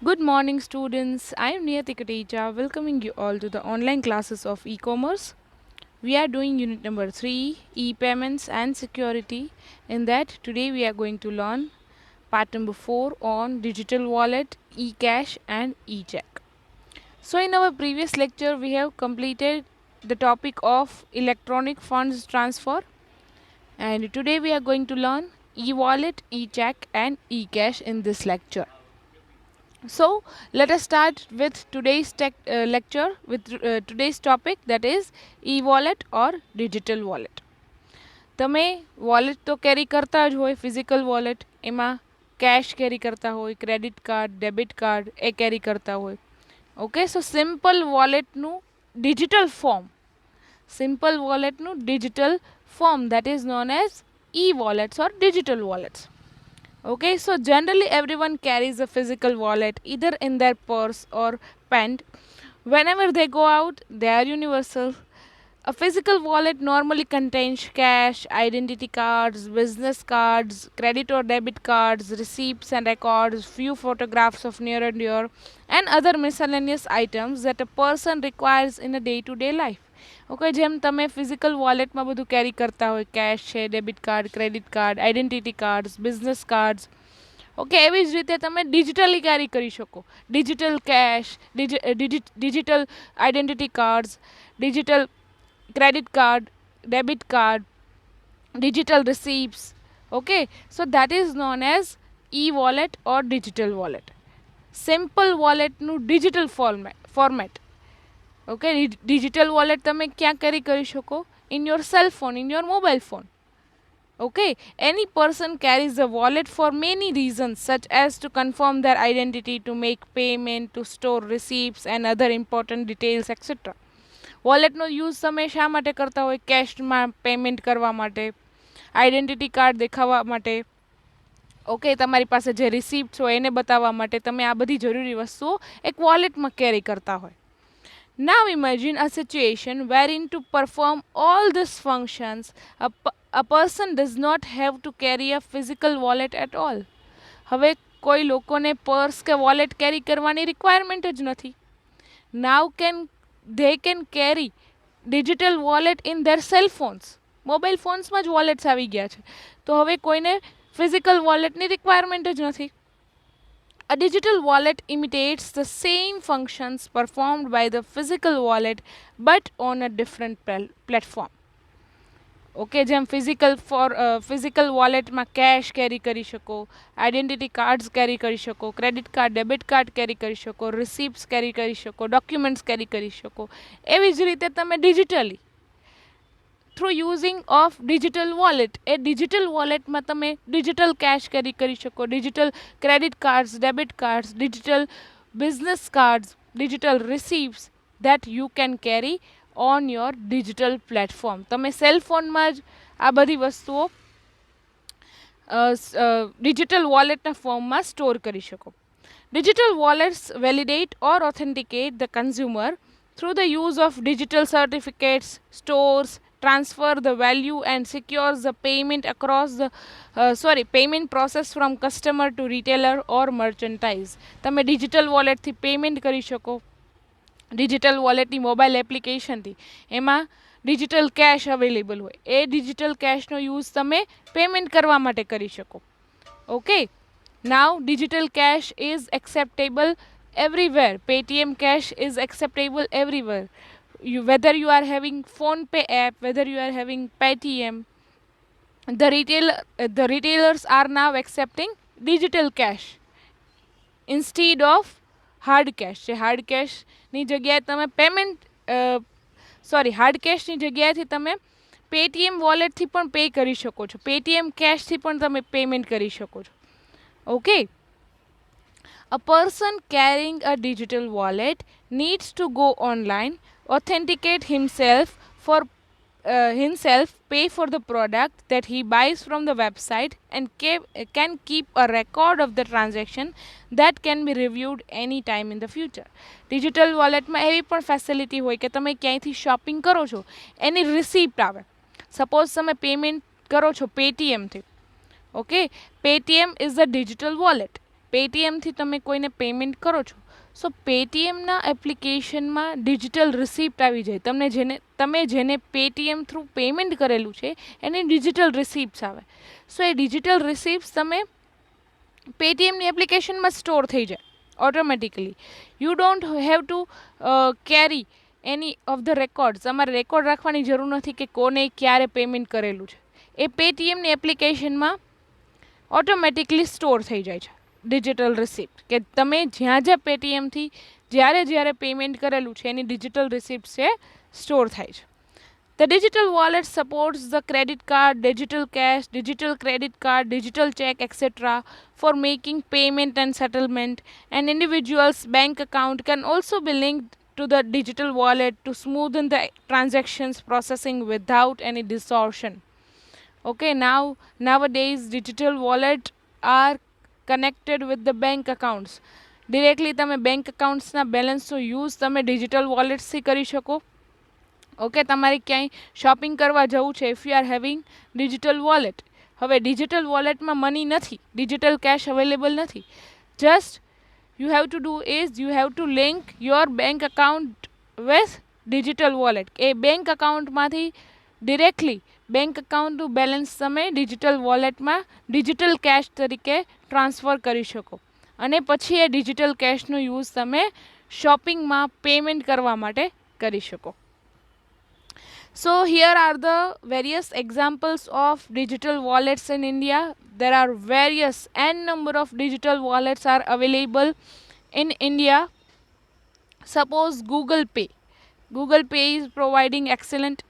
Good morning, students. I am Niyati Kateja, welcoming you all to the online classes of e-commerce. We are doing unit number 3, e-payments and security. In that, today we are going to learn part number 4 on digital wallet, e-cash and e-check. So in our previous lecture, we have completed the topic of electronic funds transfer, and today we are going to learn e-wallet, e-check and e-cash in this lecture. So let us start with today's lecture with today's topic, that is e-wallet or digital wallet. તમે wallet તો carry કરતા જ હોય, physical wallet, એમાં cash carry કરતા હોય, credit card, debit card એ carry કરતા હોય. ઓકે, સો સિમ્પલ વોલેટનું digital form that is known as e-wallets or digital wallets. Okay, so generally everyone carries a physical wallet either in their purse or pen. Whenever they go out, they are universal. A physical wallet normally contains cash, identity cards, business cards, credit or debit cards, receipts and records, few photographs of near and dear, and other miscellaneous items that a person requires in a day-to-day life. Okay, જેમ તમે physical વોલેટમાં બધું કેરી કરતા હોય, cash છે, debit card, credit card, identity cards, business cards. Okay, એવી જ રીતે તમે ડિજિટલી કેરી કરી શકો. Digital cash, digital identity cards, digital credit card, debit card, digital receipts. Okay, so that is known as e-wallet or digital wallet. Simple wallet નું digital format. Okay, digital wallet તમે ક્યાં carry કરી શકો? In your cell phone, in your mobile phone. Okay, any person carries a wallet for many reasons, such as to confirm their identity, to make payment, to store receipts and other important details, etc. વોલેટનો use તમે શા માટે કરતા હોય? કેશમાં payment કરવા માટે, identity card દેખાવા માટે, ઓકે, તમારી પાસે જે રિસિપ્ટ્સ હોય એને બતાવવા માટે તમે આ બધી જરૂરી વસ્તુઓ એક વોલેટમાં કેરી કરતા હોય. Now imagine a situation wherein to perform all these functions, a person does not have to carry a physical wallet at all. હવે કોઈ લોકોને પર્સ કે વોલેટ કેરી કરવાની રિક્વાયરમેન્ટ જ નથી. Now they can carry digital wallet in their cell phones. Mobile ફોન્સમાં જ wallets આવી ગયા છે, તો હવે કોઈને ફિઝિકલ વોલેટની રિક્વાયરમેન્ટ જ નથી. A digital wallet imitates the same functions performed by the physical wallet but on a different platform. Okay, જેમ ફિઝિકલ વોલેટમાં કેશ કેરી કરી શકો, આઈડેન્ટિટી કાર્ડ્સ કેરી કરી શકો, ક્રેડિટ કાર્ડ, ડેબિટ કાર્ડ કેરી કરી શકો, રિસિપ્ટ્સ કેરી કરી શકો, ડોક્યુમેન્ટ્સ કેરી કરી શકો, એવી જ રીતે તમે digitally through using of digital wallet, એ ડિજિટલ વોલેટમાં તમે ડિજિટલ કેશ કેરી કરી શકો, digital credit cards, debit cards, digital business cards, digital receipts that you can carry on your digital platform. તમે સેલ ફોનમાં જ આ બધી વસ્તુઓ ડિજિટલ વોલેટના ફોર્મમાં સ્ટોર કરી શકો. Digital wallets validate or authenticate the consumer through the use of digital certificates, stores, transfer the value and secures the payment across the payment process from customer to retailer or merchandise. તમે digital વોલેટથી payment કરી શકો. Digital વોલેટની mobile એપ્લિકેશનથી એમાં digital cash available હોય, એ digital કેશનો use તમે payment કરવા માટે કરી શકો. Okay, now digital cash is acceptable everywhere. Paytm cash is acceptable everywhere. Whether you are having phone pay app, whether you are having Paytm, the retailers are now accepting digital cash instead of hard cash. જે hard કેશની જગ્યાએ તમે hard કેશની જગ્યાએથી તમે Paytm વોલેટથી પણ pay કરી શકો છો, પેટીએમ કેશથી પણ તમે પેમેન્ટ કરી શકો છો. Okay, a person carrying a digital wallet needs to go online, authenticate himself, pay for the product that he buys from the website, and can keep a record of the transaction that can be reviewed any time in the future. Digital વોલેટમાં એવી પણ facility હોય કે તમે ક્યાંયથી shopping કરો છો એની receipt આવે. સપોઝ તમે પેમેન્ટ કરો છો પેટીએમથી. Okay, Paytm is a digital wallet. પેટીએમથી તમે કોઈને પેમેન્ટ કરો છો, સો પેટીએમના એપ્લિકેશનમાં ડિજિટલ રિસિપ્ટ આવી જાય. તમે જેને પેટીએમ થ્રુ પેમેન્ટ કરેલું છે એની ડિજિટલ રિસિપ્ટ્સ આવે. સો એ ડિજિટલ રિસિપ્ટ્સ તમે પેટીએમની એપ્લિકેશનમાં સ્ટોર થઈ જાય automatically. You don't have to carry any of the records. તમારે રેકોર્ડ રાખવાની જરૂર નથી કે કોને ક્યારે પેમેન્ટ કરેલું છે. એ પેટીએમની એપ્લિકેશનમાં ઓટોમેટિકલી સ્ટોર થઈ જાય છે ડિજિટલ રિસિપ્ટ, કે તમે જ્યાં પેટીએમથી જ્યારે પેમેન્ટ કરેલું છે એની ડિજિટલ રિસિપ્ટ છે સ્ટોર થાય છે. The digital wallet supports the credit card, digital cash, digital credit card, digital check, etc. for making payment and settlement. An individual's bank account can also be linked to the digital wallet to smoothen the transactions processing without any distortion. Okay, nowadays digital wallet are connected with the bank accounts. Directly તમે bank અકાઉન્ટ્સના બેલેન્સનો use તમે digital વોલેટ્સથી કરી શકો. Okay, તમારે ક્યાંય shopping કરવા જવું છે, if you are having digital wallet. હવે ડિજિટલ વોલેટમાં મની નથી, ડિજિટલ કેશ અવેલેબલ નથી. Just you have to do is you have to link your bank account with digital wallet. એ બેંક અકાઉન્ટમાંથી ડિરેક્ટલી બેંક અકાઉન્ટનું બેલેન્સ તમે ડિજિટલ વોલેટમાં ડિજિટલ કેશ તરીકે ટ્રાન્સફર કરી શકો અને પછી એ ડિજિટલ કેશનો યુઝ તમે શોપિંગમાં પેમેન્ટ કરવા માટે કરી શકો. So here are the various examples of digital wallets in India. There are various n number of digital wallets are available in India. Suppose Google Pay. Google Pay is providing excellent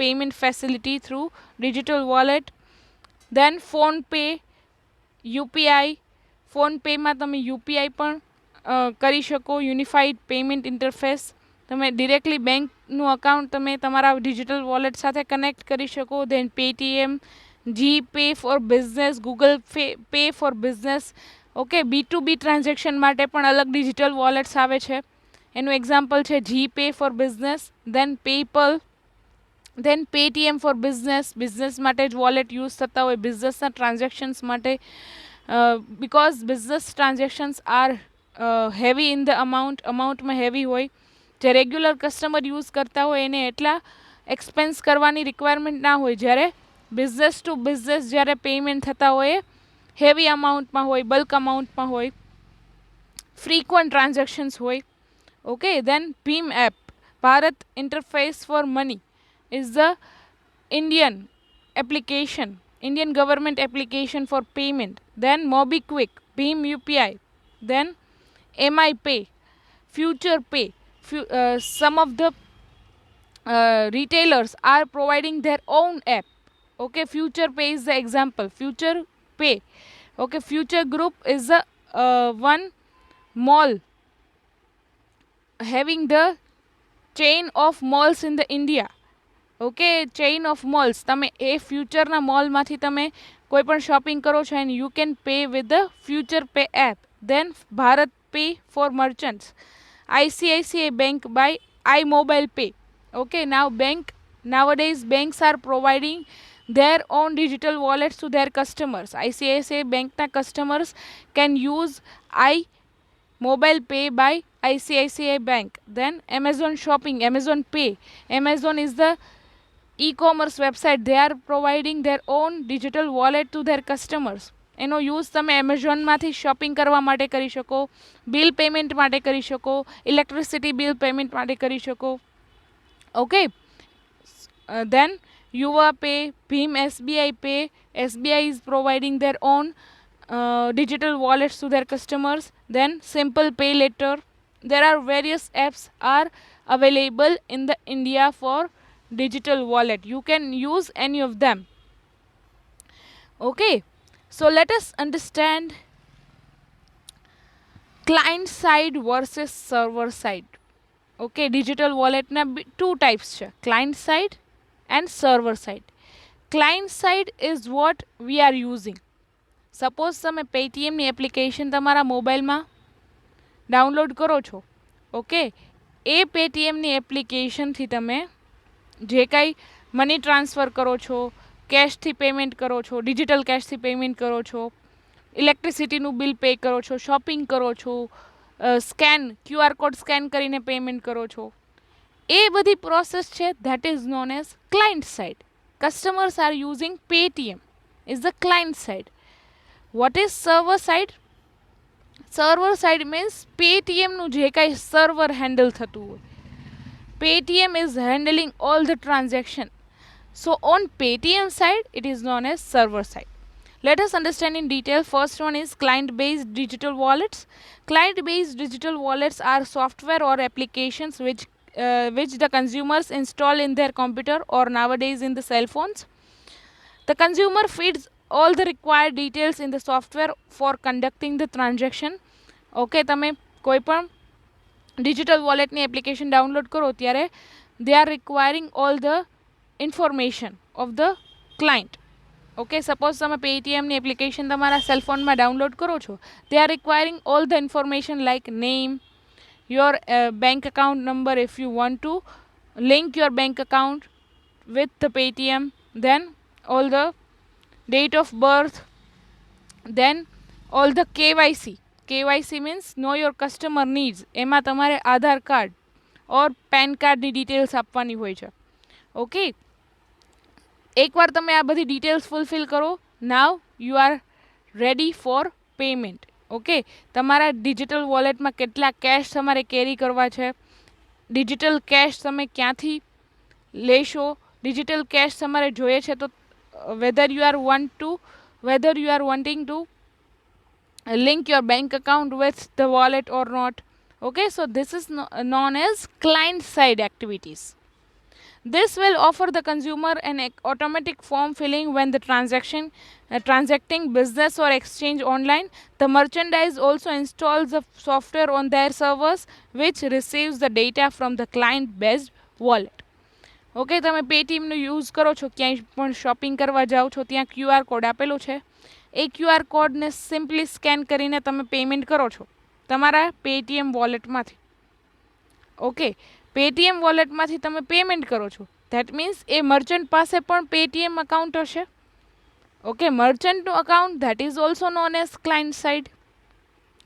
payment facility through digital wallet. Then Phone Pay, UPI. Phone Pay માં તમે UPI પણ કરી શકો, unified payment interface. તમે directly બેંકનું account તમે તમારા digital wallet સાથે કનેક્ટ કરી શકો. Then Paytm, GPay for business, Google Pay for business. Okay, B2B transaction માટે પણ અલગ ડિજિટલ વોલેટ્સ આવે છે. એનું એક્ઝામ્પલ છે GPay for business. Then PayPal, then Paytm for business. Business માટે જ વોલેટ યુઝ થતા હોય બિઝનેસના ટ્રાન્ઝેક્શન્સ માટે, because business transactions are heavy in the અમાઉન્ટમાં હેવી હોય. જે રેગ્યુલર કસ્ટમર યુઝ કરતા હોય એને એટલા એક્સપેન્સ કરવાની રિક્વાયરમેન્ટ ના હોય. જ્યારે બિઝનેસ ટુ બિઝનેસ જ્યારે પેમેન્ટ થતા હોય હેવી અમાઉન્ટમાં હોય, બલ્ક અમાઉન્ટમાં હોય, ફ્રીક્વન્ટ ટ્રાન્ઝેક્શન્સ હોય. ઓકે, દેન ભીમ app, Bharat interface for money is the Indian application, Indian government application for payment. Then MobiKwik, Bhim UPI. Then MI Pay, Future Pay. Some of the retailers are providing their own app. Okay, Future Pay is the example. Future Pay. Okay, Future Group is the one mall having the chain of malls in the India. Okay, chain of malls. તમે એ ફ્યુચરના મોલમાંથી તમે કોઈ પણ shopping કરો છો and you can pay with the Future Pay app. Then Bharat Pay for merchants, ICICI Bank by iMobile Pay. Okay, nowadays banks are providing their own digital wallets to their customers. ICICI Bankના customers can use iMobile Pay by ICICI Bank. Then Amazon Shopping, Amazon Pay. Amazon is the e-commerce website. They are providing their own digital wallet to their customers. એનો use તમે એમેઝોનમાંથી shopping કરવા માટે કરી શકો, bill payment માટે કરી શકો, electricity bill payment માટે કરી શકો. ઓકે, દેન યુવા પે, ભીમ SBI Pay. SBI is providing their own digital wallets to their customers. Then Simple Pay Later. There are various apps are available in the India for digital wallet. You can use any of them. Okay, so let us understand client side versus server side. Okay, digital wallet na two types છે, client side and server side. Client side is what we are using. Suppose તમે પેટીએમની application તમારા મોબાઈલમાં download કરો છો. Okay, એ પેટીએમની એપ્લિકેશનથી તમે જે કાંઈ મની ટ્રાન્સફર કરો છો, કેશથી પેમેન્ટ કરો છો, ડિજિટલ કેશથી પેમેન્ટ કરો છો, ઇલેક્ટ્રિસિટીનું બિલ પે કરો છો, શોપિંગ કરો છો, સ્કેન QR કોડ સ્કેન કરીને પેમેન્ટ કરો છો, એ બધી પ્રોસેસ છે that is known as client side. Customers are using Paytm is the client side. What is server side? Server side means પેટીએમનું જે કાંઈ સર્વર હેન્ડલ થતું હોય. Paytm is handling all the transaction. So on Paytm side, it is known as server side. Let us understand in detail. First one is client-based digital wallets. Client-based digital wallets are software or applications which the consumers install in their computer or nowadays in the cell phones. The consumer feeds all the required details in the software for conducting the transaction. Okay, તમે કોઈ પણ digital વોલેટની application download કરો ત્યારે they are requiring all the information of the client. Okay, suppose તમે પેટીએમની application તમારા સેલફોનમાં download કરો છો, they are requiring all the information like name, your bank account number if you want to link your bank account with the Paytm, then all the date of birth, then all the KYC. KYC means know your customer needs. એમાં તમારે આધાર card ઓર pen કાર્ડની details આપવાની હોય છે. Okay, એકવાર તમે આ બધી ડિટેલ્સ ફૂલફિલ કરો, નાવ you are ready for payment. Okay, તમારા ડિજિટલ વોલેટમાં કેટલા કેશ તમારે કેરી કરવા છે, ડિજિટલ કેશ તમે ક્યાંથી લેશો, ડિજિટલ કેશ તમારે જોઈએ છે તો whether you are wanting to link your bank account with the wallet or not. Okay, so this is known as client side activities. This will offer the consumer an automatic form filling when the transacting business or exchange online. The merchandise also installs the software on their servers which receives the data from the client based wallet. Okay, તમે પેટીએમનો use કરો છો, ક્યાંય પણ shopping કરવા જાઓ છો, ત્યાં QR code આપેલો છે, એ QR કોડને સિમ્પલી સ્કેન કરીને તમે પેમેન્ટ કરો છો તમારા પેટીએમ વોલેટમાંથી. ઓકે, પેટીએમ વોલેટમાંથી તમે પેમેન્ટ કરો છો, ધેટ મીન્સ એ મર્ચન્ટ પાસે પણ પેટીએમ અકાઉન્ટ હશે. ઓકે, મર્ચન્ટનું account that is also known as client side.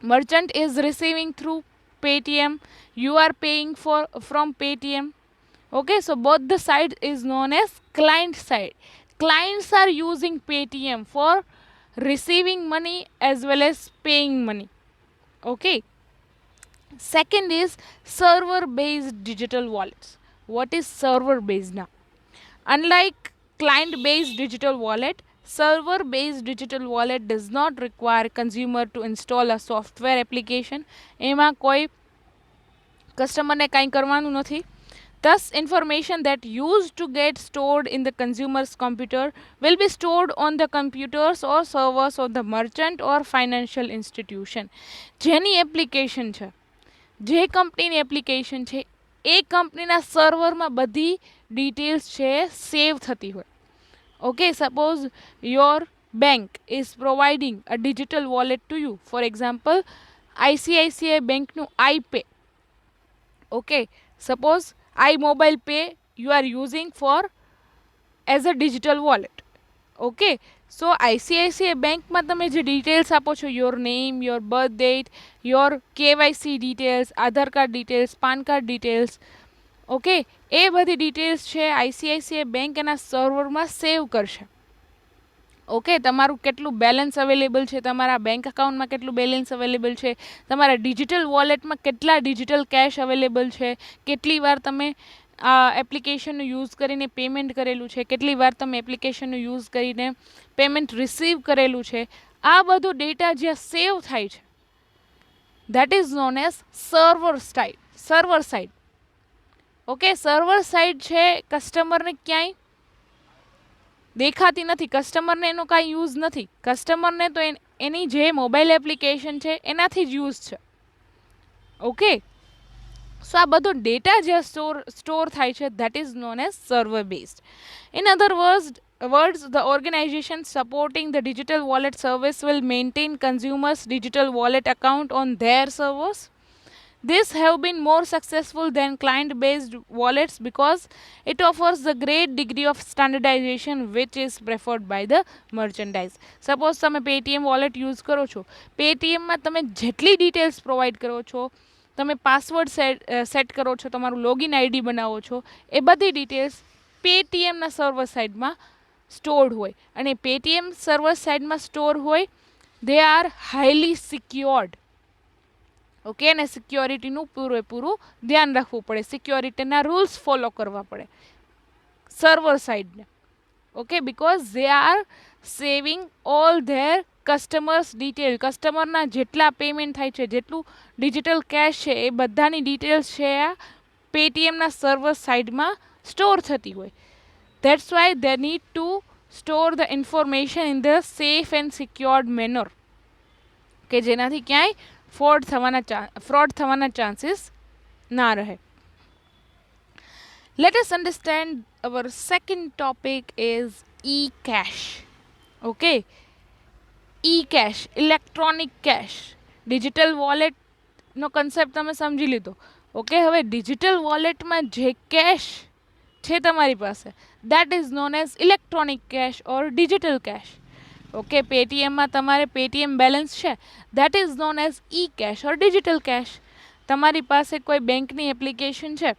Merchant is receiving through Paytm, you are paying from Paytm. Okay, so both the sides is known as client side. Clients are using Paytm for receiving money as well as paying money. Okay. Second is server based digital wallets. What is server based now? Unlike client based digital wallet, server based digital wallet does not require consumer to install a software application. એમાં કોઈ કસ્ટમરને કાંઈ કરવાનું નથી. Thus, information that used to get stored in the consumer's computer will be stored on the computers or servers of the merchant or financial institution. જેની application છે, જે કંપનીની એપ્લિકેશન છે, એ કંપનીના સર્વરમાં બધી ડિટેલ્સ છે સેવ થતી હોય. Okay, suppose your bank is providing a digital wallet to you. For example, ICICI બેંકનું iPay. Okay, suppose iMobile Pay you are using for as a digital wallet. Okay, so ICICI બેંકમાં તમે જે details આપો છો, your name, your birth date, your KYC details, Aadhaar card details, PAN card details, okay, એ બધી details છે ICICI bank એના સર્વરમાં સેવ કરશે. ઓકે, તમારું કેટલું બેલેન્સ અવેલેબલ છે, તમારા બેંક અકાઉન્ટમાં કેટલું બેલેન્સ અવેલેબલ છે, તમારા ડિજિટલ વોલેટમાં કેટલા ડિજિટલ કેશ અવેલેબલ છે, કેટલી વાર તમે આ એપ્લિકેશનનું યુઝ કરીને પેમેન્ટ કરેલું છે, કેટલી વાર તમે એપ્લિકેશનનું યુઝ કરીને પેમેન્ટ રિસીવ કરેલું છે, આ બધું ડેટા જ્યાં સેવ થાય છે that is known as server side. Okay, server side છે કસ્ટમરને ક્યાંય દેખાતી નથી, કસ્ટમરને એનો કાંઈ યુઝ નથી, કસ્ટમરને તો એની જે મોબાઈલ એપ્લિકેશન છે એનાથી જ યુઝ છે. ઓકે, સો આ બધો ડેટા જે સ્ટોર થાય છે that is known as server based. In other words, the organization supporting the digital wallet service will maintain consumers' digital wallet account on their servers. These have been more successful than client based wallets because it offers a great degree of standardization which is preferred by the merchandise. Suppose તમે Paytm wallet use કરો છો, પેટીએમમાં તમે જેટલી details provide કરો છો, તમે password set કરો છો, તમારું લોગિન આઈડી બનાવો છો, એ બધી ડિટેલ્સ પેટીએમના સર્વર સાઇડમાં સ્ટોર્ડ હોય, અને પેટીએમ સર્વર સાઇડમાં સ્ટોર હોય, they are highly secured. Okay, અને સિક્યોરિટીનું પૂરેપૂરું ધ્યાન રાખવું પડે, સિક્યોરિટીના રૂલ્સ ફોલો કરવા પડે સર્વર સાઇડને. Okay, because they are saving all their customers detail, કસ્ટમરના જેટલા પેમેન્ટ થાય છે, જેટલું ડિજિટલ કેશ છે, એ બધાની ડિટેલ્સ છે આ પેટીએમના સર્વર સાઇડમાં સ્ટોર થતી હોય. That's why they need to store the information in the safe and secured manner, કે જેનાથી ક્યાંય ફ્રોડ થવાના ચાન્સીસ ના રહે. Let us understand our second topic is e-cash. Okay, e-cash, electronic cash, digital wallet no concept તમે સમજી લીધો. Okay, હવે ડિજિટલ વોલેટમાં જે કેશ છે તમારી પાસે, that is known as electronic cash or digital cash. Okay, પેટીએમમાં તમારે પેટીએમ બેલેન્સ છે, that is known as e cash or digital cash. તમારી પાસે કોઈ બેંકની એપ્લિકેશન છે,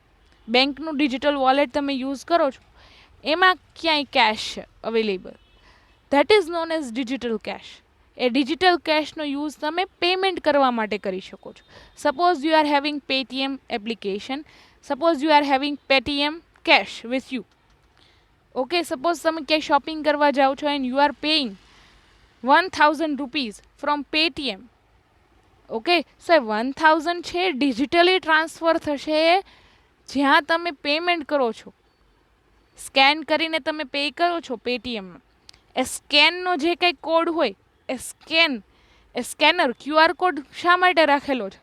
બેંકનું ડિજિટલ વોલેટ તમે યુઝ કરો છો, એમાં ક્યાંય કેશ છે available, that is known as digital cash. એ ડિજિટલ કેશનો યુઝ તમે પેમેન્ટ કરવા માટે કરી શકો છો. Suppose you are having Paytm application, suppose you are having Paytm cash with you. Okay, suppose તમે ક્યાંય શોપિંગ કરવા જાઓ છો and you are paying 1000 rupees from Paytm. Okay, so એ 1000 છે ડિજિટલી ટ્રાન્સફર થશે જ્યાં તમે પેમેન્ટ કરો છો, સ્કેન કરીને તમે પે કરો છો પેટીએમમાં. એ સ્કેનનો જે કંઈ કોડ હોય, એ સ્કેનર ક્યુઆર કોડ શા માટે રાખેલો છે?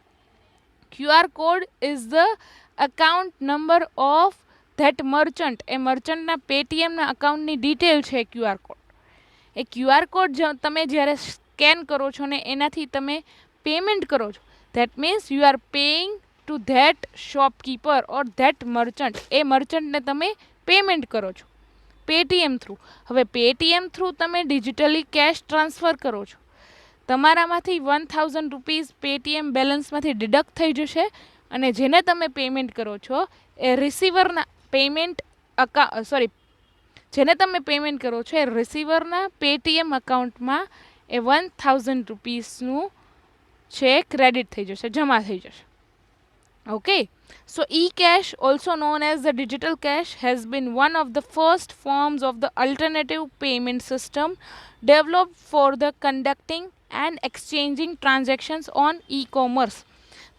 QR code is the account number of that merchant. એ મર્ચન્ટના પેટીએમના અકાઉન્ટની ડિટેલ છે ક્યુઆર કોડ. એ ક્યુઆર કોડ તમે જ્યારે સ્કેન કરો છો ને એનાથી તમે પેમેન્ટ કરો છો, that means you are paying to that shopkeeper or that merchant. એ મર્ચન્ટને તમે પેમેન્ટ કરો છો પેટીએમ થ્રુ. હવે પેટીએમ થ્રુ તમે ડિજિટલી કેશ ટ્રાન્સફર કરો છો, તમારામાંથી 1000 રૂપીઝ પેટીએમ બેલેન્સમાંથી ડિડક્ટ થઈ જશે, અને જેને તમે પેમેન્ટ કરો છો એ રિસીવરના જેને તમે પેમેન્ટ કરો છો એ રિસીવરના પેટીએમ અકાઉન્ટમાં એ 1000 રૂપીસનું છે ક્રેડિટ થઈ જશે, જમા થઈ જશે. Okay, so e-cash, also known as the digital cash, has been one of the first forms of the alternative payment system developed for the conducting and exchanging transactions on e-commerce.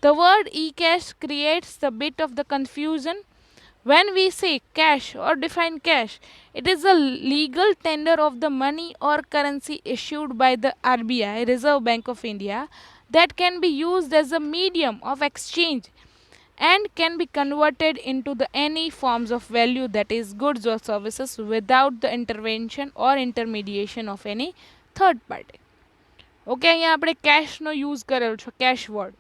The word e-cash creates a bit of the confusion. When we say cash or define cash, it is a legal tender of the money or currency issued by the RBI, Reserve Bank of India, that can be used as a medium of exchange and can be converted into the any forms of value, that is goods or services, without the intervention or intermediation of any third party. Okay, અહીંયા આપણે કેશનો use કરેલો છે, cache word.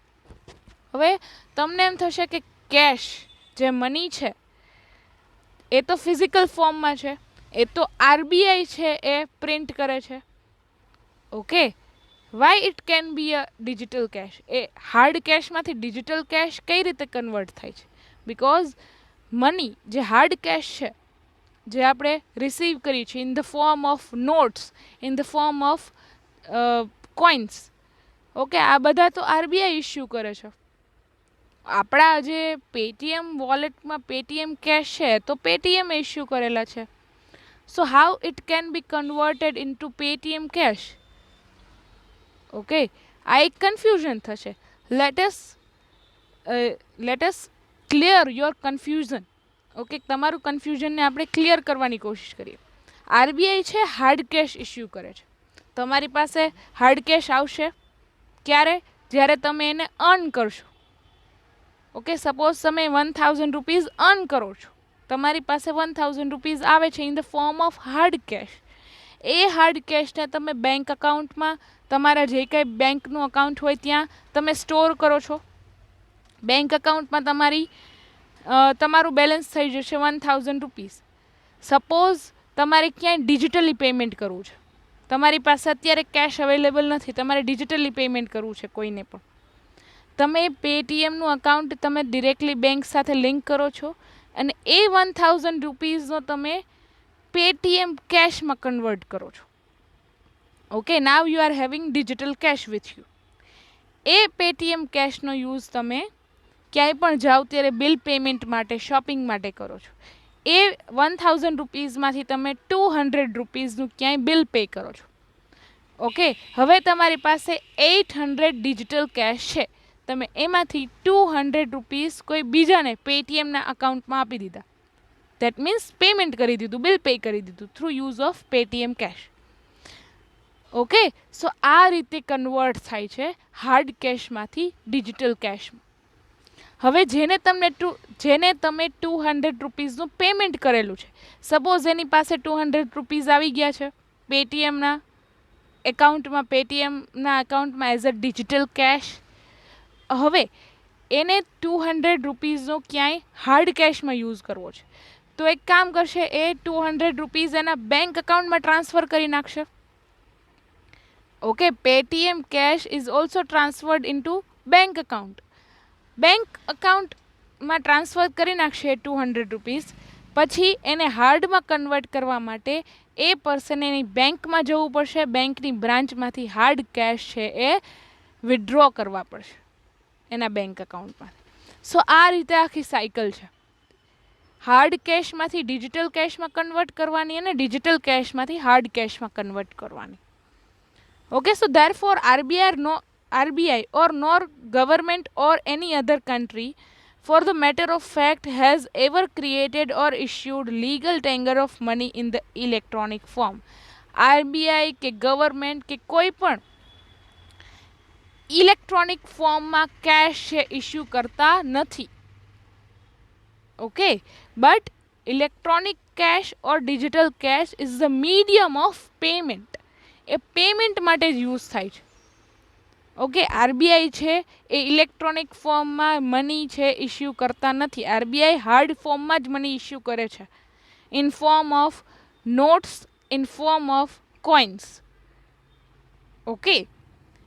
હવે તમને એમ થશે કે cache જે money છે એ તો ફિઝિકલ ફોર્મમાં છે, એ તો આરબીઆઈ છે એ પ્રિન્ટ કરે છે. Okay, why it can be a digital cash? એ હાર્ડ કેશમાંથી ડિજિટલ કેશ કઈ રીતે કન્વર્ટ થાય છે? બિકોઝ મની જે હાર્ડ કેશ છે, જે આપણે રિસીવ કરીએ છીએ in the form of notes, in the form of coins, okay, આ બધા તો આરબીઆઈ ઇસ્યુ કરે છે. આપણા જે પેટીએમ વોલેટમાં પેટીએમ કેશ છે તો પેટીએમ ઇસ્યુ કરેલા છે. So how it can be converted into Paytm cash? Okay, આ એક કન્ફ્યુઝન થશે. Let us clear your confusion. Okay, તમારું કન્ફ્યુઝનને આપણે ક્લિયર કરવાની કોશિશ કરીએ. આરબીઆઈ છે હાર્ડ કેશ ઇસ્યુ કરે છે. તમારી પાસે હાર્ડ કેશ આવશે ક્યારે? જ્યારે તમે એને અર્ન કરશો. ઓકે, સપોઝ તમે 1000 રૂપીઝ અર્ન કરો છો, તમારી પાસે 1000 રૂપીઝ આવે છે in the form of hard cash. એ હાર્ડ કેશને તમે બેંક અકાઉન્ટમાં, તમારા જે કંઈ બેંકનું અકાઉન્ટ હોય ત્યાં તમે સ્ટોર કરો છો. બેંક અકાઉન્ટમાં તમારું બેલેન્સ થઈ જશે 1000 રૂપીસ. સપોઝ તમારે ક્યાંય ડિજિટલી પેમેન્ટ કરવું છે, તમારી પાસે અત્યારે કેશ અવેલેબલ નથી, તમારે ડિજિટલી પેમેન્ટ કરવું છે કોઈને પણ, તમે પેટીએમનું અકાઉન્ટ તમે ડિરેક્ટલી બેંક સાથે લિંક કરો છો અને એ 1000 રૂપીઝનો તમે પેટીએમ કેશમાં કન્વર્ટ કરો છો. Okay, now you are having digital cash with you. એ પેટીએમ કેશનો યુઝ તમે ક્યાંય પણ જાઓ ત્યારે બિલ પેમેન્ટ માટે, શોપિંગ માટે કરો છો. એ 1000 રૂપીઝમાંથી તમે 200 રૂપીઝનું ક્યાંય બિલ પે કરો છો. ઓકે, હવે તમારી પાસે 800 ડિજિટલ કેશ છે, તમે એમાંથી 200 રૂપીઝ કોઈ બીજાને પેટીએમના અકાઉન્ટમાં આપી દીધા. દેટ મીન્સ પેમેન્ટ કરી દીધું, બિલ પે કરી દીધું through use of Paytm cash. Okay, so આ રીતે કન્વર્ટ થાય છે હાર્ડ કેશમાંથી ડિજિટલ કેશમાં. હવે જેને તમે 200 રૂપીઝનું પેમેન્ટ કરેલું છે, સપોઝ એની પાસે 200 રૂપીઝ આવી ગયા છે પેટીએમના અકાઉન્ટમાં એઝ અ ડિજિટલ કેશ. હવે એને 200 રૂપીઝનો ક્યાંય હાર્ડ કેશમાં યુઝ કરવો છે, તો એક કામ કરશે, એ 200 રૂપીઝ એના બેંક અકાઉન્ટમાં ટ્રાન્સફર કરી નાખશે. Okay, Paytm cash is also transferred into bank account. Bank અકાઉન્ટમાં ટ્રાન્સફર કરી નાખશે 200 રૂપીઝ. પછી એને હાર્ડમાં કન્વર્ટ કરવા માટે એ પર્સન એની બેંકમાં જવું પડશે, બેંકની બ્રાન્ચમાંથી હાર્ડ કેશ છે એ વિથડ્રો કરવા પડશે એના બેંક અકાઉન્ટમાં. સો આ રીતે આખી સાયકલ છે, હાર્ડ કેશમાંથી ડિજિટલ કેશમાં કન્વર્ટ કરવાની અને ડિજિટલ કેશમાંથી હાર્ડ કેશમાં કન્વર્ટ કરવાની. Okay, so therefore RBI or nor government or any other country for the matter of fact has ever created or issued legal tender of money in the electronic form. RBI કે government કે કોઈ પણ electronic ફોર્મમાં cache છે issue કરતા નથી. Okay, but electronic cash or digital cash is the medium of payment. એ payment માટે જ યુઝ થાય છે. ઓકે, આરબીઆઈ છે એ ઇલેક્ટ્રોનિક ફોર્મમાં મની છે ઇસ્યુ કરતા નથી. આરબીઆઈ હાર્ડ ફોર્મમાં જ મની ઇસ્યુ કરે છે, in form of notes, in form of coins. Okay,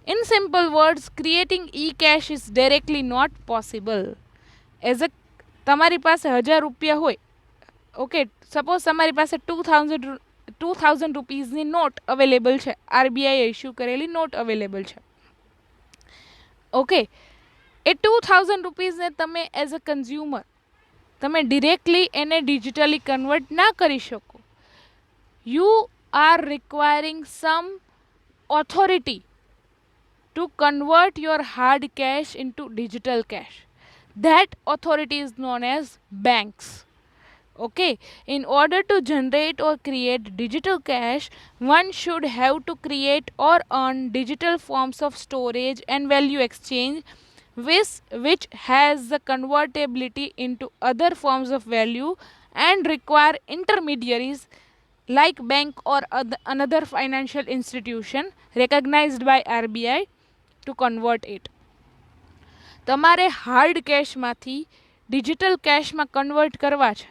in simple words, creating e cash is directly not possible. As a તમારી પાસે 1000 રૂપિયા હોય, ઓકે, સપોઝ તમારી પાસે 2000 રૂપીઝની નોટ અવેલેબલ છે, આરબીઆઈ ઇસ્યુ કરેલી નોટ અવેલેબલ છે. ઓકે, એ 2000 રૂપીઝને તમે એઝ અ કન્ઝ્યુમર તમે ડિરેક્ટલી એને ડિજિટલી કન્વર્ટ ના કરી શકો. You are requiring some authority to convert your hard cash into digital cash. That authority is known as banks. Okay, in order to generate or create digital cash, one should have to create or earn digital forms of storage and value exchange which has the convertibility into other forms of value and require intermediaries like bank or another financial institution recognized by RBI to convert it. તમારે hard કેશમાંથી digital કેશમાં convert કરવા છે,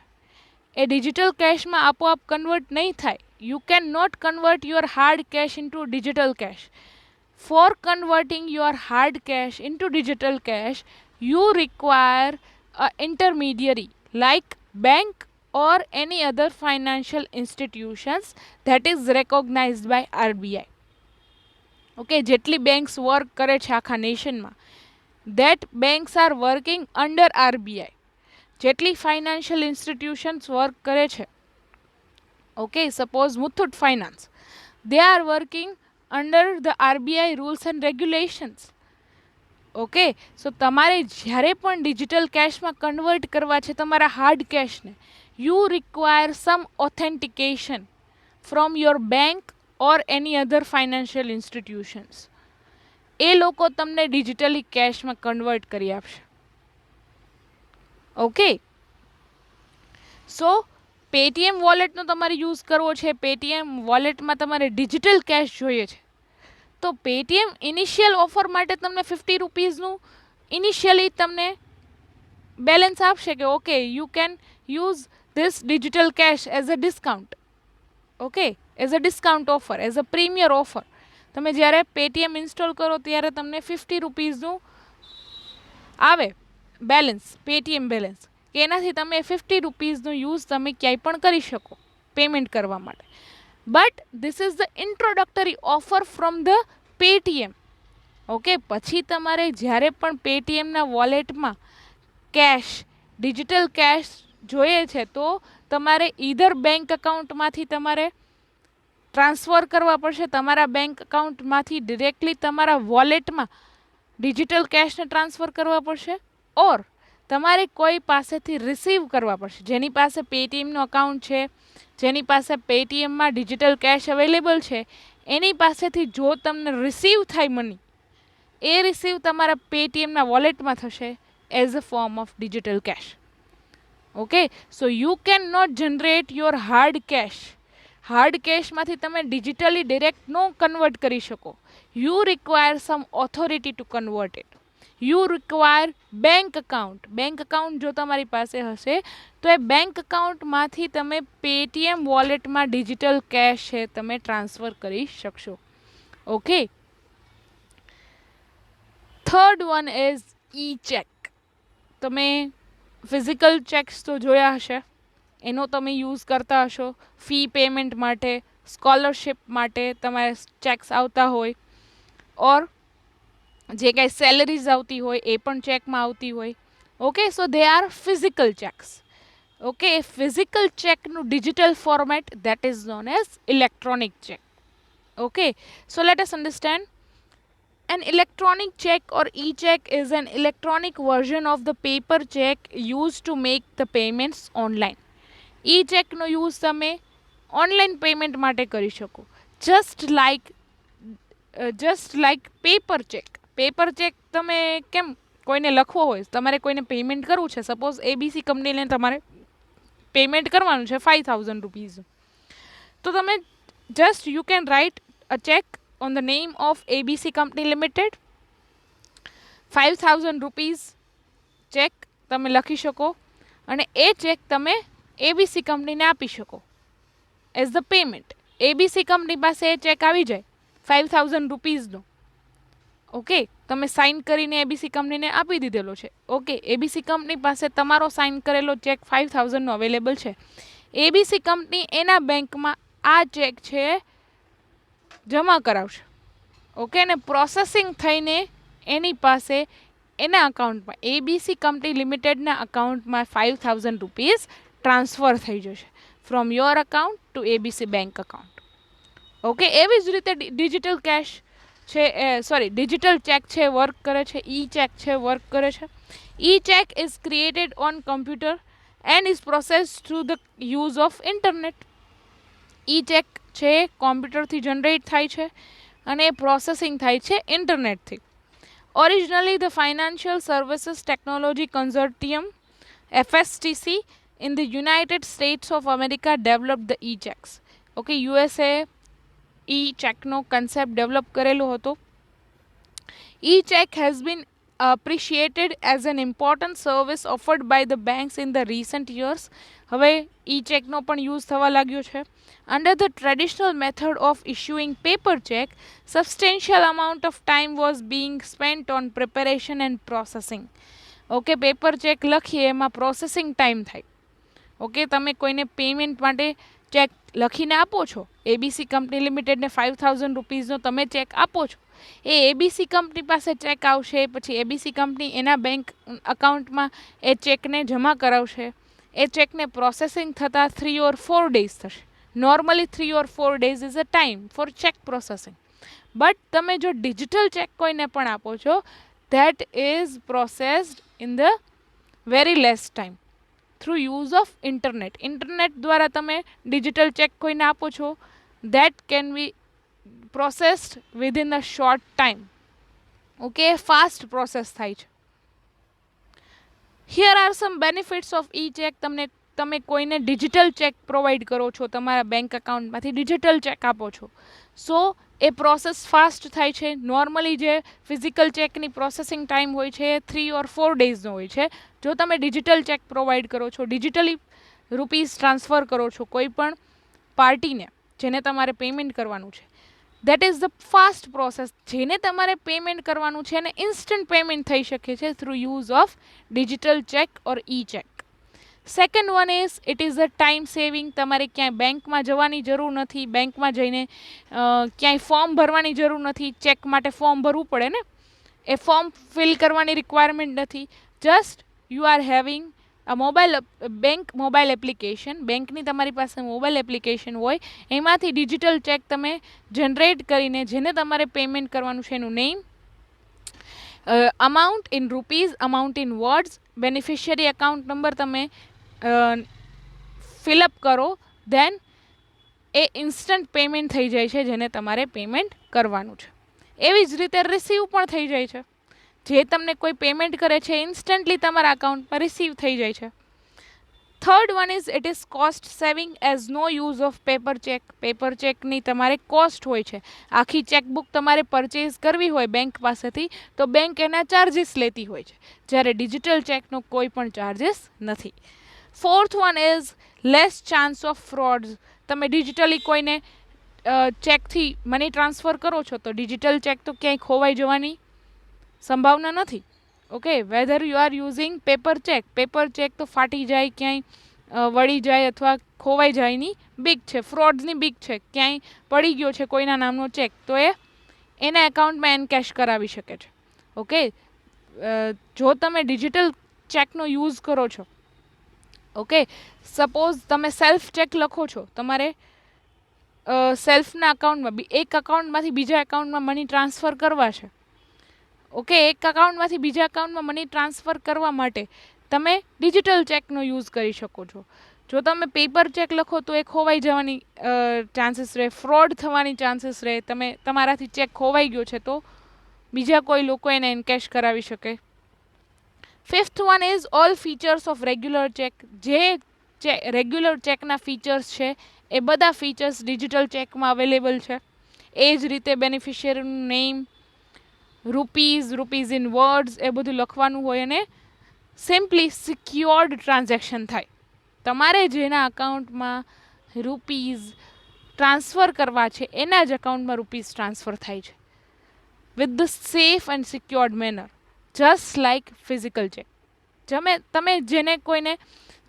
એ digital કેશમાં આપોઆપ convert નહીં થાય. You can not convert your hard cash into digital cash. For converting your hard cash into digital cash, you require a intermediary like bank or any other financial institutions that is recognized by RBI. Okay, જેટલી banks work કરે છે આખા નેશનમાં, that banks are working under RBI. જેટલી financial institutions work કરે છે, okay, suppose Muthoot finance, they are working under the RBI rules and regulations. Okay, so તમારે જ્યારે પણ ડિજિટલ કેશમાં કન્વર્ટ કરવા છે તમારા હાર્ડ કેશને, you require some authentication from your bank or any other financial institutions. એ લોકો તમને ડિજિટલી કેશમાં કન્વર્ટ કરી આપશે. ઓકે, સો પેટીએમ વોલેટનો તમારે યુઝ કરવો છે, પેટીએમ વોલેટમાં તમારે ડિજિટલ કેશ જોઈએ છે, તો પેટીએમ ઇનિશિયલ ઓફર માટે તમને 50 રૂપીઝનું ઇનિશિયલી તમને બેલેન્સ આપશે કે okay you can use this digital cash as a discount, okay, as a discount offer, as a premier offer. તમે જ્યારે પેટીએમ ઇન્સ્ટોલ કરો ત્યારે તમને 50 રૂપીઝનું આવે બેલેન્સ, પેટીએમ બેલેન્સ, કે એનાથી તમે 50 રૂપીઝનો યુઝ તમે ક્યાંય પણ કરી શકો પેમેન્ટ કરવા માટે. But this is the introductory offer from the Paytm. Okay, પછી તમારે જ્યારે પણ પેટીએમના વોલેટમાં કેશ, ડિજિટલ કેશ જોઈએ છે તો તમારે ઈધર બેંક અકાઉન્ટમાંથી તમારે ટ્રાન્સફર કરવા પડશે, તમારા બેંક અકાઉન્ટમાંથી ડિરેક્ટલી તમારા વોલેટમાં ડિજિટલ કેશને ટ્રાન્સફર કરવા પડશે, ઓર તમારે કોઈ પાસેથી રિસીવ કરવા પડશે. જેની પાસે પેટીએમનું અકાઉન્ટ છે, જેની પાસે પેટીએમમાં ડિજિટલ કેશ અવેલેબલ છે, એની પાસેથી જો તમને રિસીવ થાય મની, એ રિસીવ તમારા પેટીએમના વોલેટમાં થશે as a form of digital cash. Okay, so you can not generate your hard cash. Hard કેશમાંથી તમે ડિજિટલી ડિરેક્ટ નો કન્વર્ટ કરી શકો. You require some authority to convert it. You require bank account. Bank account જો તમારી પાસે હશે તો એ બેંક અકાઉન્ટમાંથી તમે પેટીએમ વોલેટમાં ડિજિટલ કેશ છે તમે ટ્રાન્સફર કરી શકશો. Okay, third one is E cheque. તમે ફિઝિકલ ચેક્સ તો જોયા હશે, એનો તમે યુઝ કરતા હશો ફી પેમેન્ટ માટે, સ્કોલરશિપ માટે તમારે ચેક્સ આવતા હોય, ઓર જે કાંઈ સેલરીઝ આવતી હોય એ પણ ચેકમાં આવતી હોય. Okay, so they are physical cheques. Okay, physical ચેકનું digital format that is known as electronic cheque. Okay, so let us understand. An electronic check or e-check is an electronic version of the paper check used to make the payments online. E-check નો use તમે online payment માટે કરી શકો. Just like paper cheque. Paper cheque તમે કેમ કોઈને લખવો હોય, તમારે કોઈને પેમેન્ટ કરવું છે, સપોઝ એબીસી કંપનીને તમારે પેમેન્ટ કરવાનું છે 5000 રૂપીઝ, તો તમે just you can write a check on the name of ABC Company Limited, 5000 rupees check તમે લખી શકો અને એ ચેક તમે એબીસી કંપનીને આપી શકો as the payment. ABC company પાસે એ ચેક આવી જાય 5000 રૂપીઝનો. ઓકે, તમે સાઇન કરીને એબીસી કંપનીને આપી દીધેલો છે. ઓકે, એબીસી કંપની પાસે તમારો સાઇન કરેલો ચેક 5000નો અવેલેબલ છે. એબીસી કંપની એના બેંકમાં આ ચેક છે જમા કરાવશે. ઓકે, ને પ્રોસેસિંગ થઈને એની પાસે એના અકાઉન્ટમાં એબીસી કંપની લિમિટેડના અકાઉન્ટમાં 5000 રૂપીઝ ટ્રાન્સફર થઈ જશે from your account to ABC bank account. Okay, એવી જ રીતે ડિજિટલ કેશ છે, ડિજિટલ ચેક છે વર્ક કરે છે, ઈ ચેક છે વર્ક કરે છે. E cheque is created on computer and is process through the use of internet. E cheque છે કોમ્પ્યુટરથી જનરેટ થાય છે અને પ્રોસેસિંગ થાય છે ઇન્ટરનેટથી. Originally the financial services technology consortium FSTC in the United States of America developed the e-checks. ઓકે, USA e ચેકનો કન્સેપ્ટ ડેવલપ કરેલો હતો. E-check has been appreciated as an important service offered by the banks in the recent years. હવે ઈ ચેકનો પણ use થવા લાગ્યો છે. Under the traditional method of issuing paper check, substantial amount of time was being spent on preparation and processing. Okay, paper check લખીએ એમાં processing time થાય. Okay, તમે કોઈને પેમેન્ટ માટે ચેક લખીને આપો છો, એબીસી કંપની લિમિટેડને 5000 રૂપીઝનો તમે ચેક આપો છો, એ એબીસી કંપની પાસે ચેક આવશે, પછી એબીસી કંપની એના બેંક અકાઉન્ટમાં એ ચેકને જમા કરાવશે. એ ચેકને પ્રોસેસિંગ થતાં 3 or 4 days થશે. Normally 3 or 4 days is a time for cheque processing. But તમે જો ડિજિટલ ચેક કોઈને પણ આપો છો, that is processed in the very less time through use of internet. Internet દ્વારા તમે ડિજિટલ ચેક કોઈને આપો છો, that can be processed within a short time. Okay, fast process થાય છે. Here are some benefits of e cheque. તમે કોઈને digital check provide કરો છો, તમારા બેંક અકાઉન્ટમાંથી ડિજિટલ ચેક આપો છો, સો એ પ્રોસેસ ફાસ્ટ થાય છે. નોર્મલી જે ફિઝિકલ ચેકની પ્રોસેસિંગ ટાઈમ હોય છે એ 3 or 4 ડેઝનો હોય છે. જો તમે ડિજિટલ ચેક પ્રોવાઈડ કરો છો, ડિજિટલી રૂપીઝ ટ્રાન્સફર કરો છો કોઈ પણ પાર્ટીને જેને તમારે પેમેન્ટ કરવાનું છે, that is the fast process. જેને તમારે પેમેન્ટ કરવાનું છે અને ઇન્સ્ટન્ટ પેમેન્ટ થઈ શકે છે through use of digital check or E check. Second one is it is a time saving. તમારે ક્યાંય બેંકમાં જવાની જરૂર નથી, બેંકમાં જઈને ક્યાંય ફોર્મ ભરવાની જરૂર નથી. ચેક માટે ફોર્મ ભરવું પડે ને, એ ફોર્મ ફિલ કરવાની રિક્વાયરમેન્ટ નથી. જસ્ટ યુ આર હેવિંગ આ મોબાઈલ એપ્લિકેશન. બેંકની તમારી પાસે મોબાઈલ એપ્લિકેશન હોય, એમાંથી ડિજિટલ ચેક તમે જનરેટ કરીને જેને તમારે પેમેન્ટ કરવાનું છે એનું name, amount in rupees, amount in words, beneficiary account number તમે ફિલઅપ કરો, દેન એ ઇન્સ્ટન્ટ પેમેન્ટ થઈ જાય છે જેને તમારે પેમેન્ટ કરવાનું છે. એવી જ રીતે રિસીવ પણ થઈ જાય છે. જે તમને કોઈ પેમેન્ટ કરે છે ઇન્સ્ટન્ટલી તમારા અકાઉન્ટમાં રિસીવ થઈ જાય છે. Third one is it is cost saving as no use of paper cheque. Paper ચેકની તમારે કોસ્ટ હોય છે. આખી ચેકબુક તમારે પરચેઝ કરવી હોય બેંક પાસેથી તો બેંક એના ચાર્જિસ લેતી હોય છે, જ્યારે ડિજિટલ ચેકનો કોઈ પણ ચાર્જિસ નથી. Fourth one is less chance of frauds. તમે ડિજિટલી કોઈને ચેકથી મની ટ્રાન્સફર કરો છો તો ડિજિટલ ચેક તો ક્યાંય ખોવાઈ જવાની સંભાવના નથી. Okay, whether you are using paper check તો ફાટી જાય, ક્યાંય વળી જાય અથવા ખોવાઈ જાયની બીક છે, ફ્રોડ્સની બીક છે. ક્યાંય પડી ગયો છે કોઈના નામનો ચેક તો એના એકાઉન્ટમાં એનકેશ કરાવી શકે છે. ઓકે, જો તમે ડિજિટલ ચેકનો યુઝ કરો છો, ઓકે, સપોઝ તમે સેલ્ફ ચેક લખો છો, તમારે સેલ્ફના અકાઉન્ટમાં એક અકાઉન્ટમાંથી બીજા અકાઉન્ટમાં મની ટ્રાન્સફર કરવા છે. ઓકે, એક અકાઉન્ટમાંથી બીજા અકાઉન્ટમાં મની ટ્રાન્સફર કરવા માટે તમે ડિજિટલ ચેકનો યુઝ કરી શકો છો. જો તમે પેપર ચેક લખો તો એ ખોવાઈ જવાની ચાન્સીસ રહે, ફ્રોડ થવાની ચાન્સીસ રહે. તમારાથી ચેક ખોવાઈ ગયો છે તો બીજા કોઈ લોકો એને એનકેશ કરાવી શકે. Fifth one is all features of regular check. જે રેગ્યુલર ચેકના ફીચર્સ છે એ બધા ફીચર્સ ડિજિટલ ચેકમાં અવેલેબલ છે. એ જ રીતે બેનિફિશિયરીનું નેમ, રૂપીઝ ઇન વર્ડ્સ એ બધું લખવાનું હોય અને સિમ્પલી સિક્યોર્ડ ટ્રાન્ઝેક્શન થાય. તમારે જેના અકાઉન્ટમાં રૂપીઝ ટ્રાન્સફર કરવા છે એના જ અકાઉન્ટમાં રૂપીઝ ટ્રાન્સફર થાય છે with the safe and secured manner, just like physical check. તમે જેને કોઈને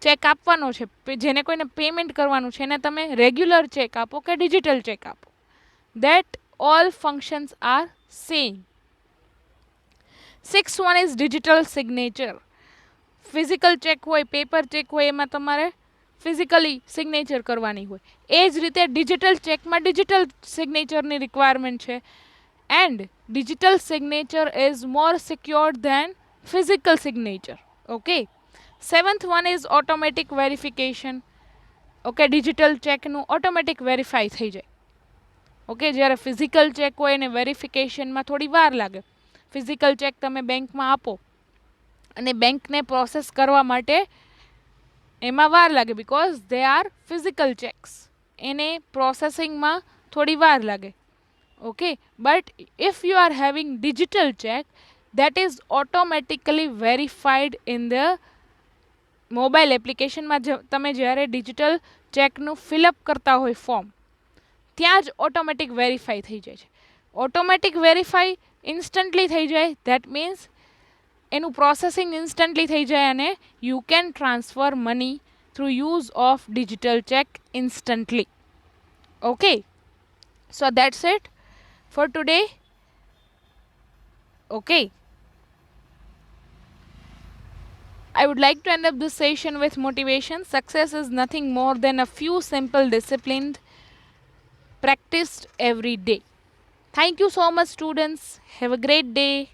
ચેક આપવાનો છે, જેને કોઈને પેમેન્ટ કરવાનું છે, એને તમે રેગ્યુલર ચેક આપો કે ડિજિટલ ચેક આપો, that all functions are same. Six one is digital signature. Physical cheque હોય, પેપર ચેક હોય, એમાં તમારે ફિઝિકલી સિગ્નેચર કરવાની હોય. એ જ રીતે ડિજિટલ ચેકમાં ડિજિટલ સિગ્નેચરની રિક્વાયરમેન્ટ છે. And digital signature is more secured than physical signature. Okay, seventh one is automatic verification. Okay, digital ચેકનું ઓટોમેટિક વેરીફાઈ થઈ જાય. ઓકે, જ્યારે ફિઝિકલ ચેક હોય એને વેરિફિકેશનમાં થોડી વાર લાગે. ફિઝિકલ ચેક તમે બેંકમાં આપો અને બેંકને પ્રોસેસ કરવા માટે એમાં વાર લાગે, because they are physical cheques. એને પ્રોસેસિંગમાં થોડી વાર લાગે. Okay, but if you are having digital cheque, that is automatically verified in the mobile એપ્લિકેશનમાં. તમે જ્યારે ડિજિટલ ચેકનું ફિલઅપ કરતા હોય ફોર્મ, ત્યાં જ ઓટોમેટિક વેરીફાઈ થઈ જાય છે. ઓટોમેટિક વેરીફાઈ ઇન્સ્ટન્ટલી થઈ જાય, દેટ મીન્સ એનું પ્રોસેસિંગ ઇન્સ્ટન્ટલી થઈ જાય અને you can transfer money through use of digital check instantly. Okay, so that's it for today. Okay, I would like to end up this session with motivation. Success is nothing more than a few simple disciplined practiced every day. Thank you so much, students. Have a great day.